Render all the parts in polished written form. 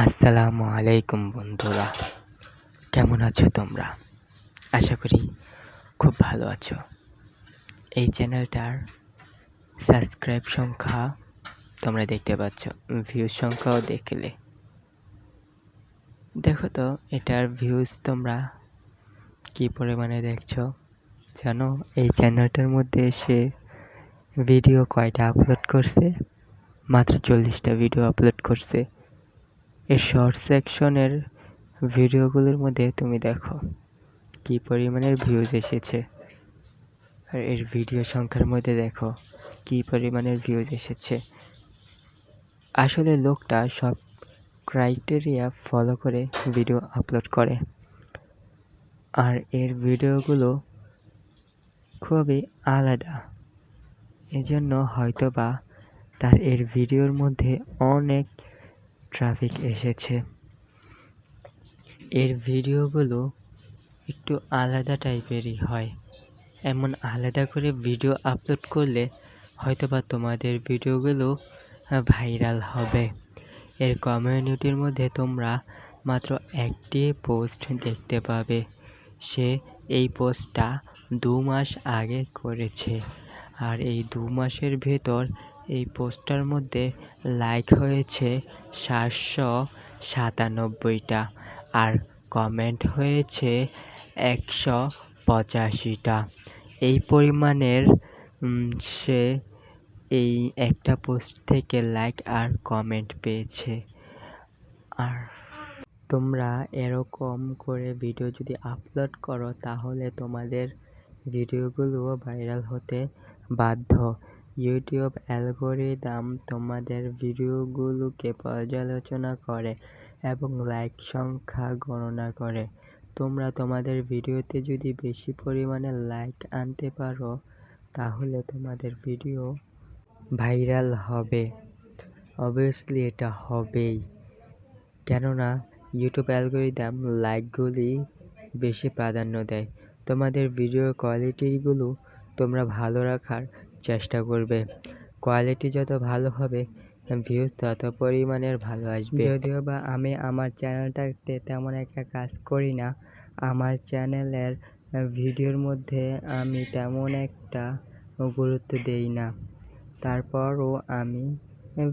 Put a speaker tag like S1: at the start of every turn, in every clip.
S1: আসসালামু আলাইকুম বন্ধুরা, কেমন আছো তোমরা? আশা করি খুব ভালো আছো। এই চ্যানেলটার সাবস্ক্রাইব সংখ্যা তোমরা দেখতে পাচ্ছ, ভিউজ সংখ্যাও দেখো তো এটার ভিউজ তোমরা কি পরিমাণে দেখছো জানো? এই চ্যানেলটার মধ্যে সে ভিডিও কয়টা আপলোড করছে? মাত্র 40টা ভিডিও আপলোড করছে। এর শর্ট সেকশনের ভিডিওগুলোর মধ্যে তুমি দেখো কি পরিমাণের ভিউজ এসেছে, আর এর ভিডিও সংখ্যার মধ্যে দেখো কি পরিমাণের ভিউজ এসেছে। আসলে লোকটা সব ক্রাইটেরিয়া ফলো করে ভিডিও আপলোড করে, আর এর ভিডিওগুলো খুবই আলাদা। এজন্য হয়তোবা তার এর ভিডিওর মধ্যে অনেক ট্রাফিক এসেছে। এর ভিডিওগুলো একটু আলাদা টাইপেরই হয়। এমন আলাদা করে ভিডিও আপলোড করলে হয়তোবা তোমাদের ভিডিওগুলো ভাইরাল হবে। এর কমিউনিটির মধ্যে তোমরা মাত্র একটি পোস্ট দেখতে পাবে। সে এই পোস্টটা 2 মাস আগে করেছে, আর এই 2 মাসের ভেতর এই পোস্টটার মধ্যে লাইক হয়েছে 797টা, আর কমেন্ট হয়েছে 185টা। এই পরিমাণের সে এই একটা পোস্ট থেকে লাইক আর কমেন্ট পেয়েছে। আর তোমরা এরকম করে ভিডিও যদি আপলোড করো তাহলে তোমাদের ভিডিওগুলো ভাইরাল হতে বাধ্য। ইউটিউব অ্যালগরিদম তোমাদের ভিডিওগুলোকে পর্যালোচনা করে এবং লাইক সংখ্যা গণনা করে। তোমরা তোমাদের ভিডিওতে যদি বেশি পরিমাণে লাইক আনতে পারো তাহলে তোমাদের ভিডিও ভাইরাল হবে। অবভিয়াসলি এটা হবেই, কেননা ইউটিউব অ্যালগরিদম লাইকগুলি বেশি প্রাধান্য দেয়। তোমাদের ভিডিওর কোয়ালিটিগুলো তোমরা ভালো রাখার চেষ্টা করবে। কোয়ালিটি যত ভালো হবে ভিউজ তত পরিমাণের ভালো আসবে। যদিও বা আমি আমার চ্যানেলটাতে তেমন একটা কাজ করি না, আমার চ্যানেলের ভিডিওর মধ্যে আমি তেমন একটা গুরুত্ব দেই না, তারপরও আমি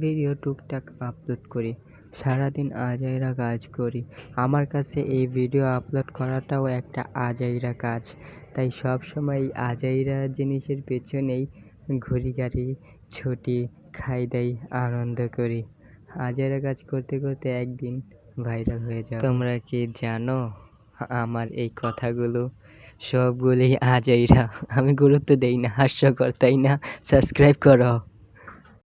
S1: ভিডিও টুকটাক আপলোড করি। সারাদিন আজাইরা কাজ করি। আমার কাছে এই ভিডিও আপলোড করাটাও একটা আজাইরা কাজ, তাই সবসময় এই আজাইরা জিনিসের পেছনেই ঘুরি গাড়ি ছুটি খাই দাই আনন্দ করি। আজাইরা কাজ করতে করতে একদিন ভাইরাল হয়ে যাবে। তোমরা কি জানো আমার এই কথাগুলো সবগুলোই আজাইরা, আমি গুরুত্ব দেই না, হাস্যকর, তাই না? সাবস্ক্রাইব করো।